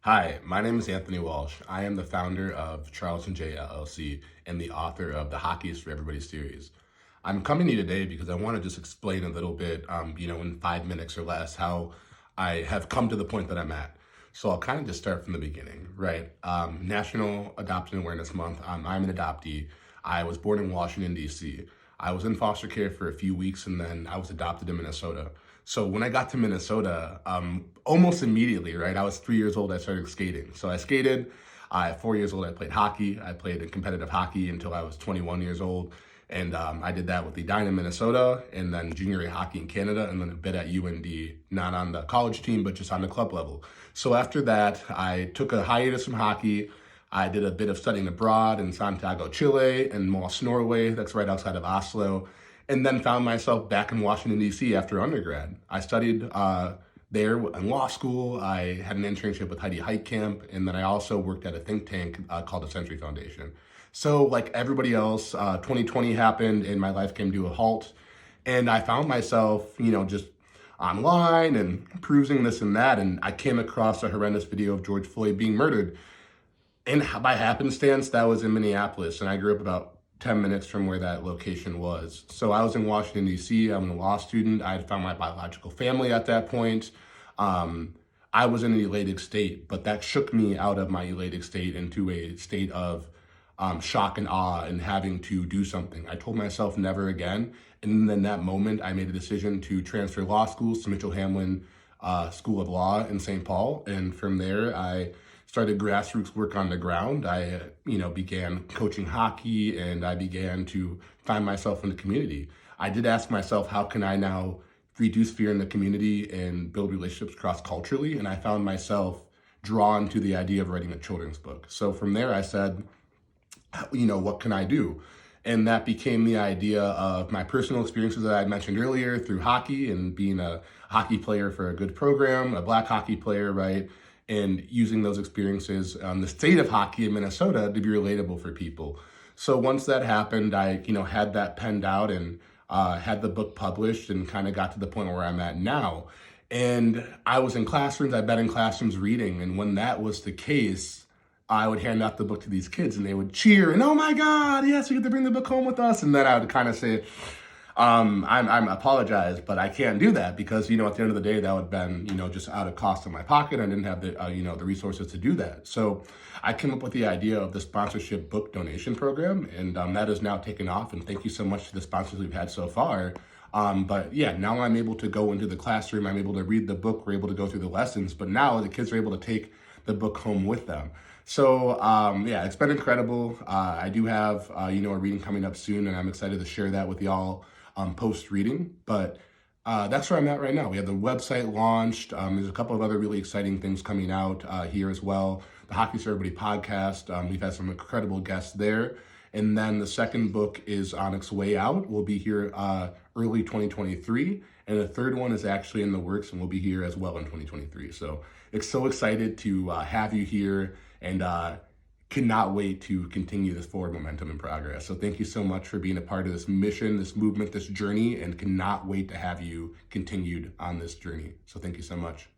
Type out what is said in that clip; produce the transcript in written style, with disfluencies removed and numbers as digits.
Hi, my name is Anthony Walsh. I am the founder of charlesandjayllc and the author of the Hockey is for Everybody series. I'm coming to you today because I want to just explain a little bit, in 5 minutes or less, how I have come to the point that I'm at. So I'll kind of just start from the beginning, right? National Adoption Awareness Month. I'm an adoptee. I was born in Washington, D.C. I was in foster care for a few weeks and then I was adopted in Minnesota. So when I got to Minnesota, almost immediately, right, I was 3 years old, I started skating. So I skated. At 4 years old, I played hockey. I played in competitive hockey until I was 21 years old. And I did that with Edina, Minnesota, and then junior A hockey in Canada, and then a bit at UND, not on the college team, but just on the club level. So after that, I took a hiatus from hockey. I did a bit of studying abroad in Santiago, Chile, and Moss, Norway, that's right outside of Oslo, and then found myself back in Washington, D.C. after undergrad. I studied there in law school. I had an internship with Heidi Heitkamp, and then I also worked at a think tank called the Century Foundation. So like everybody else, 2020 happened and my life came to a halt. And I found myself, just online and perusing this and that. And I came across a horrendous video of George Floyd being murdered. And by happenstance, that was in Minneapolis. And I grew up about 10 minutes from where that location was. So I was in Washington, D.C. I'm a law student. I had found my biological family at that point. I was in an elated state, but that shook me out of my elated state into a state of shock and awe and having to do something. I told myself never again. And in that moment, I made a decision to transfer law schools to Mitchell Hamlin School of Law in St. Paul. And from there, I started grassroots work on the ground. I, began coaching hockey and I began to find myself in the community. I did ask myself, how can I now reduce fear in the community and build relationships cross-culturally? And I found myself drawn to the idea of writing a children's book. So from there, I said, what can I do? And that became the idea of my personal experiences that I mentioned earlier through hockey and being a hockey player for a good program, a black hockey player, right? And using those experiences on the state of hockey in Minnesota to be relatable for people. So once that happened, I, had that penned out and had the book published and kind of got to the point where I'm at now. And I was in classrooms, I've been in classrooms reading. And when that was the case, I would hand out the book to these kids and they would cheer and, oh my God, yes, you get to bring the book home with us. And then I would kind of say, I'm apologize, but I can't do that because, at the end of the day, that would have been, just out of cost in my pocket. I didn't have the, the resources to do that. So I came up with the idea of the sponsorship book donation program, and that is now taken off. And thank you so much to the sponsors we've had so far. But yeah, now I'm able to go into the classroom. I'm able to read the book. We're able to go through the lessons, but now the kids are able to take the book home with them. So yeah, it's been incredible. I do have, a reading coming up soon, and I'm excited to share that with y'all post-reading. But that's where I'm at right now. We have the website launched. There's a couple of other really exciting things coming out here as well. The Hockey is for Everybody podcast. We've had some incredible guests there. And then the second book is on its way out. We'll be here early 2023. And the third one is actually in the works and will be here as well in 2023. So it's so excited to have you here and cannot wait to continue this forward momentum and progress. So thank you so much for being a part of this mission, this movement, this journey, and cannot wait to have you continued on this journey. So thank you so much.